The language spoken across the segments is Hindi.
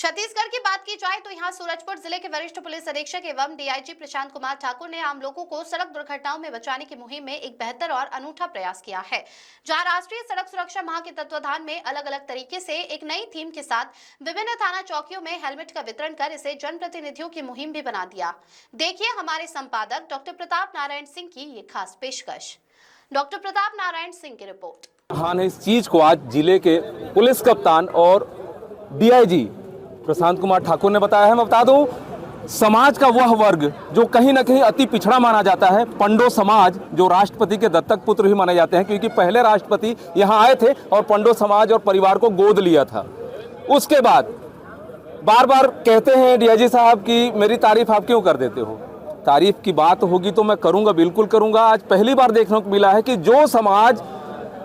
छत्तीसगढ़ की बात की जाए तो यहां सूरजपुर जिले के वरिष्ठ पुलिस अधीक्षक एवं डीआईजी प्रशांत कुमार ठाकुर ने आम लोगों को सड़क दुर्घटनाओं में बचाने की मुहिम में एक बेहतर और अनूठा प्रयास किया है। जहां राष्ट्रीय सड़क सुरक्षा माह के तत्वाधान में अलग अलग तरीके से एक नई थीम के साथ विभिन्न थाना चौकियों में हेलमेट का वितरण कर इसे जनप्रतिनिधियों की मुहिम भी बना दिया। देखिए हमारे संपादक डॉक्टर प्रताप नारायण सिंह की ये खास पेशकश। डॉक्टर प्रताप नारायण सिंह की रिपोर्ट। हाँ, इस चीज को आज जिले के पुलिस कप्तान और डीआईजी प्रशांत कुमार ठाकुर ने बताया है। मैं बता दूं, समाज का वह वर्ग जो कहीं ना कहीं अति पिछड़ा माना जाता है, पंडो समाज, जो राष्ट्रपति के दत्तक पुत्र भी माने जाते हैं, क्योंकि पहले राष्ट्रपति यहाँ आए थे और पंडो समाज और परिवार को गोद लिया था। उसके बाद बार बार कहते हैं डीआईजी साहब कि मेरी तारीफ आप क्यों कर देते हो। तारीफ की बात होगी तो मैं करूंगा, बिल्कुल करूंगा। आज पहली बार देखने को मिला है कि जो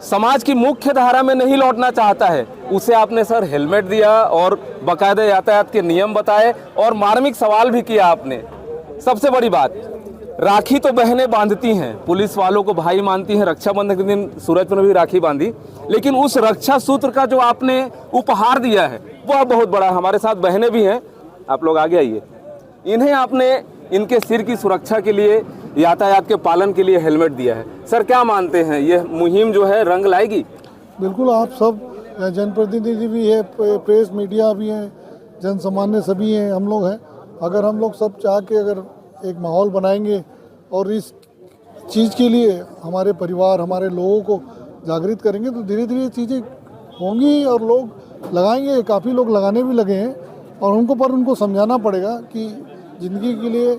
समाज की मुख्य धारा में नहीं लौटना चाहता है, उसे आपने सर हेलमेट दिया और बाकायदा यातायात के नियम बताए और मार्मिक सवाल भी किया आपने। सबसे बड़ी बात, राखी तो बहनें बांधती हैं, पुलिस वालों को भाई मानती हैं। रक्षाबंधन के दिन सूरजपुर में भी राखी बांधी, लेकिन उस रक्षा सूत्र का जो आपने उपहार दिया है वह बहुत बड़ा। हमारे साथ बहनें भी हैं, आप लोग आगे आइए। इन्हें आपने इनके सिर की सुरक्षा के लिए, यातायात के पालन के लिए हेलमेट दिया है। सर, क्या मानते हैं, यह मुहिम जो है रंग लाएगी? बिल्कुल, आप सब जनप्रतिनिधि भी है, प्रेस मीडिया भी है, जन सामान्य सभी हैं, हम लोग हैं। अगर हम लोग सब चाह के अगर एक माहौल बनाएंगे और इस चीज़ के लिए हमारे परिवार, हमारे लोगों को जागृत करेंगे तो धीरे धीरे चीज़ें होंगी और लोग लगाएंगे। काफ़ी लोग लगाने भी लगे हैं और उनको समझाना पड़ेगा कि ज़िंदगी के लिए,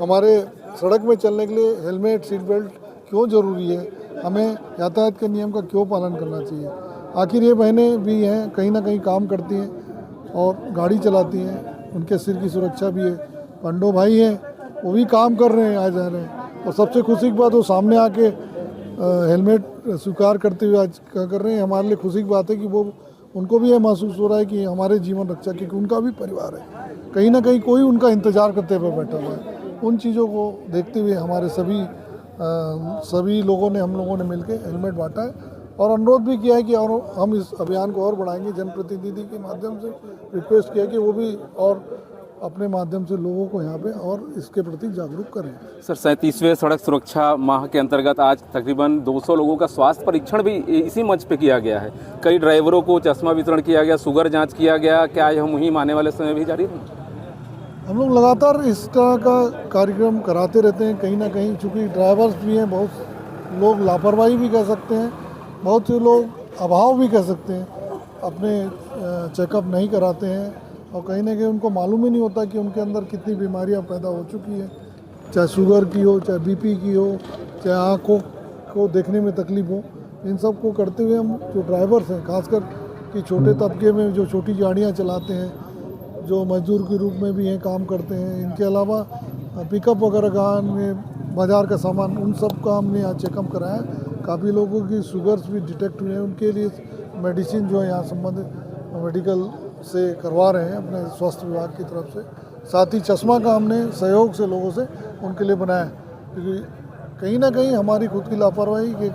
हमारे सड़क में चलने के लिए हेलमेट, सीट बेल्ट क्यों ज़रूरी है, हमें यातायात के नियम का क्यों पालन करना चाहिए। आखिर ये बहनें भी हैं, कहीं ना कहीं काम करती हैं और गाड़ी चलाती हैं, उनके सिर की सुरक्षा भी है। पंडो भाई हैं, वो भी काम कर रहे हैं, आ जा रहे हैं। और सबसे खुशी की बात, वो सामने आके हेलमेट स्वीकार करते हुए आज क्या कर रहे हैं। हमारे लिए खुशी की बात है कि वो उनको भी ये महसूस हो रहा है कि हमारे जीवन रक्षा, क्योंकि उनका भी परिवार है, कहीं ना कहीं कोई उनका इंतज़ार करते हुए बैठा हुआ है। उन चीज़ों को देखते हुए हमारे सभी लोगों ने, हम लोगों ने मिलकर हेलमेट बांटा है और अनुरोध भी किया है कि और हम इस अभियान को और बढ़ाएंगे। जनप्रतिनिधि के माध्यम से रिक्वेस्ट किया कि वो भी और अपने माध्यम से लोगों को यहाँ पे और इसके प्रति जागरूक करें। सर, 37वें सड़क सुरक्षा माह के अंतर्गत आज तकरीबन 200 लोगों का स्वास्थ्य परीक्षण भी इसी मंच पे किया गया है। कई ड्राइवरों को चश्मा वितरण किया गया, शुगर जाँच किया गया। क्या यह मुहिम आने वाले समय भी जारी है? हम लोग लगातार इस तरह का कार्यक्रम कराते रहते हैं। कहीं ना कहीं चूँकि ड्राइवर्स भी हैं, बहुत लोग लापरवाही भी कह सकते हैं, बहुत से लोग अभाव भी कह सकते हैं, अपने चेकअप नहीं कराते हैं और कहीं ना कहीं उनको मालूम ही नहीं होता कि उनके अंदर कितनी बीमारियां पैदा हो चुकी है, चाहे शुगर की हो, चाहे बीपी की हो, चाहे आँखों को देखने में तकलीफ हो। इन सब को करते हुए हम जो ड्राइवर्स हैं, खासकर कि छोटे तबके में जो छोटी गाड़ियाँ चलाते हैं, जो मजदूर के रूप में भी हैं, काम करते हैं, इनके अलावा पिकअप वगैरह का में बाज़ार का सामान, उन सब का हमने यहाँ चेकअप कराया। काफ़ी लोगों की शुगर्स भी डिटेक्ट हुए हैं, उनके लिए मेडिसिन जो है यहाँ संबंधित मेडिकल से करवा रहे हैं अपने स्वास्थ्य विभाग की तरफ से। साथ ही चश्मा का हमने सहयोग से लोगों से उनके लिए बनाया, क्योंकि कहीं ना कहीं हमारी खुद की लापरवाही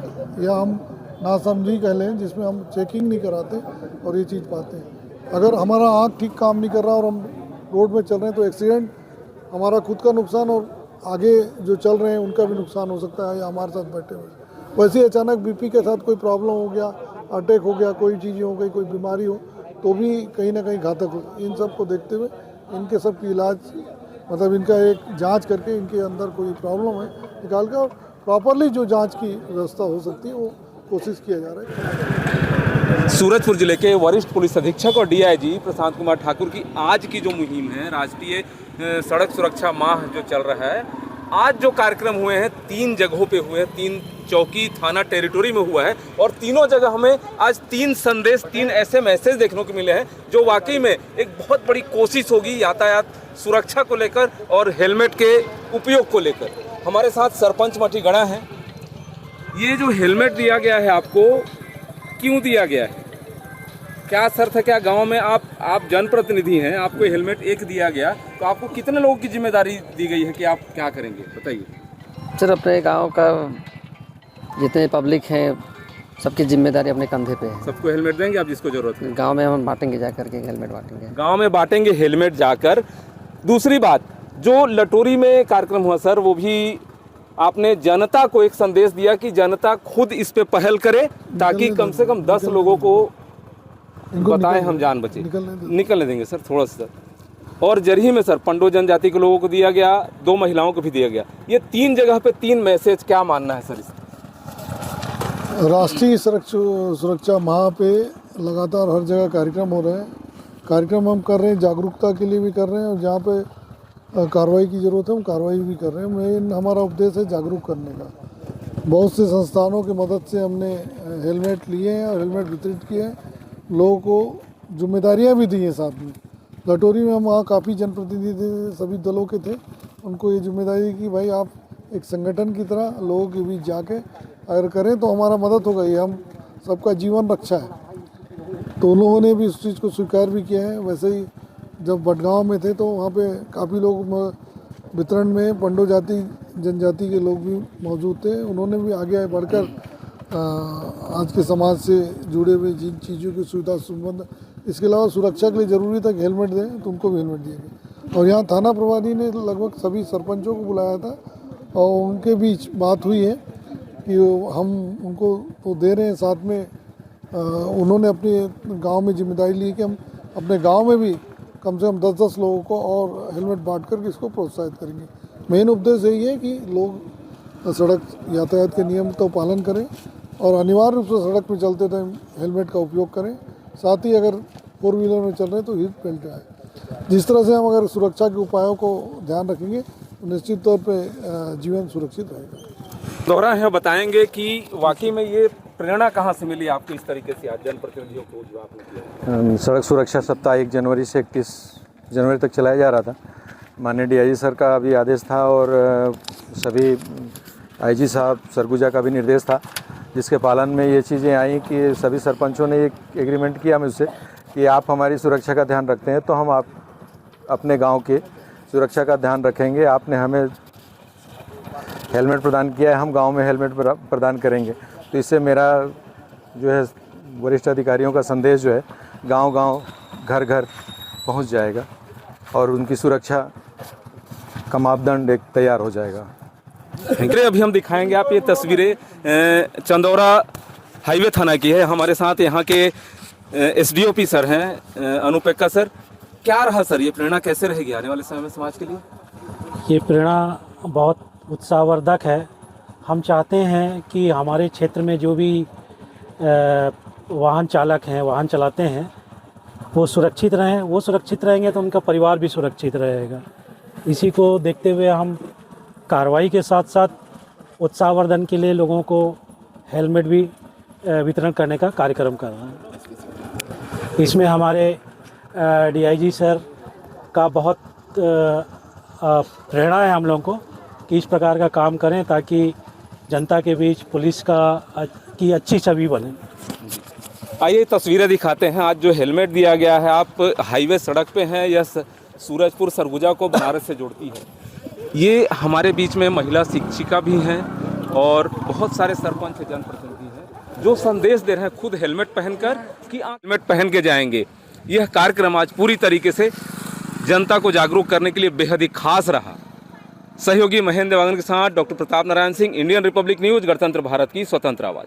या हम नासमझी कह लें, जिसमें हम चेकिंग नहीं कराते और ये चीज़ पाते हैं। अगर हमारा आँख ठीक काम नहीं कर रहा और हम रोड में चल रहे हैं तो एक्सीडेंट, हमारा खुद का नुकसान और आगे जो चल रहे हैं उनका भी नुकसान हो सकता है या हमारे साथ बैठे हुए। वैसे अचानक बीपी के साथ कोई प्रॉब्लम हो गया, अटैक हो गया, कोई चीज़ हो गई, कोई बीमारी हो तो भी कहीं ना कहीं घातक हो। इन सब को देखते हुए इनके सब की इलाज, मतलब इनका एक जांच करके इनके अंदर कोई प्रॉब्लम है निकाल कर प्रॉपरली जो जांच की व्यवस्था हो सकती है वो कोशिश किया जा रहा है। सूरजपुर जिले के वरिष्ठ पुलिस अधीक्षक और डीआईजी प्रशांत कुमार ठाकुर की आज की जो मुहिम है, राष्ट्रीय सड़क सुरक्षा माह जो चल रहा है, आज जो कार्यक्रम हुए हैं 3 जगहों पे हुए हैं, 3 चौकी थाना टेरिटोरी में हुआ है और तीनों जगह हमें आज 3 संदेश, 3 ऐसे मैसेज देखने को मिले हैं जो वाकई में एक बहुत बड़ी कोशिश होगी यातायात सुरक्षा को लेकर और हेलमेट के उपयोग को लेकर। हमारे साथ सरपंच मटीगढ़ा हैं। ये जो हेलमेट दिया गया है आपको, क्यों दिया गया है, क्या शर्त है? क्या गांव में आप जनप्रतिनिधि हैं, आपको हेलमेट एक दिया गया तो आपको कितने लोगों की जिम्मेदारी दी गई है कि आप क्या करेंगे, बताइए। सर, अपने गांव का जितने पब्लिक हैं सबकी जिम्मेदारी अपने कंधे पे है। सबको हेलमेट देंगे आप जिसको जरूरत है? गांव में हम बांटेंगे जा करके, हेलमेट बांटेंगे। गांव में बांटेंगे हेलमेट जाकर। दूसरी बात, जो लटोरी में कार्यक्रम हुआ सर, वो भी आपने जनता को एक संदेश दिया कि जनता खुद इस पे पहल करे ताकि कम से कम 10 लोगों को बताएं हम जान बचे। निकलने देंगे सर थोड़ा सा। और जरही में सर पंडो जनजाति के लोगों को दिया गया, 2 महिलाओं को भी दिया गया। ये 3 जगह पे 3 मैसेज, क्या मानना है सर इसका? राष्ट्रीय सुरक्षा माह पे लगातार हर जगह कार्यक्रम हो रहे हैं। कार्यक्रम हम कर रहे हैं, जागरूकता के लिए भी कर रहे हैं, और जहाँ पे कार्रवाई की ज़रूरत है हम कार्रवाई भी कर रहे हैं। मेन हमारा उद्देश्य है जागरूक करने का। बहुत से संस्थानों की मदद से हमने हेलमेट लिए हैं और हेलमेट वितरित किए हैं। लोगों को जिम्मेदारियाँ भी दी हैं साथ में। लटोरी में हम वहाँ काफ़ी जनप्रतिनिधि थे, सभी दलों के थे। उनको ये जिम्मेदारी कि भाई आप एक संगठन की तरह लोगों के बीच जाके अगर करें तो हमारा मदद होगा। ये हम सबका जीवन रक्षा है। तो उन लोगों ने भी इस चीज़ को स्वीकार भी किया है। वैसे ही जब बडगांव में थे तो वहाँ पे काफ़ी लोग वितरण में पंडो जाति जनजाति के लोग भी मौजूद थे। उन्होंने भी आगे बढ़कर आज के समाज से जुड़े हुए जिन चीज़ों की सुविधा संबंध, इसके अलावा सुरक्षा के लिए ज़रूरी था कि हेलमेट दें, तो उनको भी हेलमेट दिया गया। और यहाँ थाना प्रभारी ने लगभग सभी सरपंचों को बुलाया था और उनके बीच बात हुई है कि हम उनको तो दे रहे हैं, साथ में उन्होंने अपने गांव में जिम्मेदारी ली कि हम अपने गांव में भी कम से कम 10-10 लोगों को और हेलमेट बांट करके इसको प्रोत्साहित करेंगे। मेन उद्देश्य यही है कि लोग सड़क यातायात के नियम का पालन करें और अनिवार्य रूप से सड़क में चलते टाइम हेलमेट का उपयोग करें। साथ ही अगर 4 व्हीलर में चल रहे हैं तो सीट बेल्ट लगाएं। जिस तरह से हम अगर सुरक्षा के उपायों को ध्यान रखेंगे तो निश्चित तौर पर जीवन सुरक्षित रहेगा। दौरा है, बताएंगे कि वाकई में ये प्रेरणा कहाँ से मिली आपको इस तरीके से आज जनप्रतिनिधियों को जो आपने किया? सड़क सुरक्षा सप्ताह 1 जनवरी से 31 जनवरी तक चलाया जा रहा था। माननीय डीआईजी सर का भी आदेश था और सभी आईजी साहब सरगुजा का भी निर्देश था, जिसके पालन में ये चीज़ें आई कि सभी सरपंचों ने एक एग्रीमेंट किया मुझसे कि आप हमारी सुरक्षा का ध्यान रखते हैं तो हम आप अपने गांव के सुरक्षा का ध्यान रखेंगे। आपने हमें हेलमेट प्रदान किया है, हम गांव में हेलमेट प्रदान करेंगे। तो इससे मेरा जो है वरिष्ठ अधिकारियों का संदेश जो है गांव-गांव, घर-घर पहुंच जाएगा और उनकी सुरक्षा का मापदंड एक तैयार हो जाएगा। अभी हम दिखाएंगे आप ये तस्वीरें चंदौरा हाईवे थाना की है। हमारे साथ यहाँ के एसडीओपी सर हैं, अनुपेक्का सर। क्या रहा सर ये प्रेरणा, कैसे रहेगी आने वाले समय में समाज के लिए? ये प्रेरणा बहुत उत्साहवर्धक है। हम चाहते हैं कि हमारे क्षेत्र में जो भी वाहन चालक हैं, वाहन चलाते हैं, वो सुरक्षित रहें। वो सुरक्षित रहेंगे तो उनका परिवार भी सुरक्षित रहेगा। इसी को देखते हुए हम कार्रवाई के साथ साथ उत्साहवर्धन के लिए लोगों को हेलमेट भी वितरण करने का कार्यक्रम कर रहे हैं। इसमें हमारे डीआईजी सर का बहुत प्रेरणा है हम लोगों को कि इस प्रकार का काम करें ताकि जनता के बीच पुलिस की अच्छी छवि बने। आइए तस्वीरें दिखाते हैं। आज जो हेलमेट दिया गया है, आप हाईवे सड़क पे हैं, यह सूरजपुर सरगुजा को बनारस से जोड़ती है। ये हमारे बीच में महिला शिक्षिका भी हैं और बहुत सारे सरपंच जनप्रतिनिधि हैं जो संदेश दे रहे हैं खुद हेलमेट पहनकर कि आप हेलमेट पहन के जाएंगे। यह कार्यक्रम आज पूरी तरीके से जनता को जागरूक करने के लिए बेहद ही खास रहा। सहयोगी महेंद्र देवांगन के साथ doctor Pratap Narayan Singh, Indian Republic news, गणतंत्र भारत की स्वतंत्र आवाज़।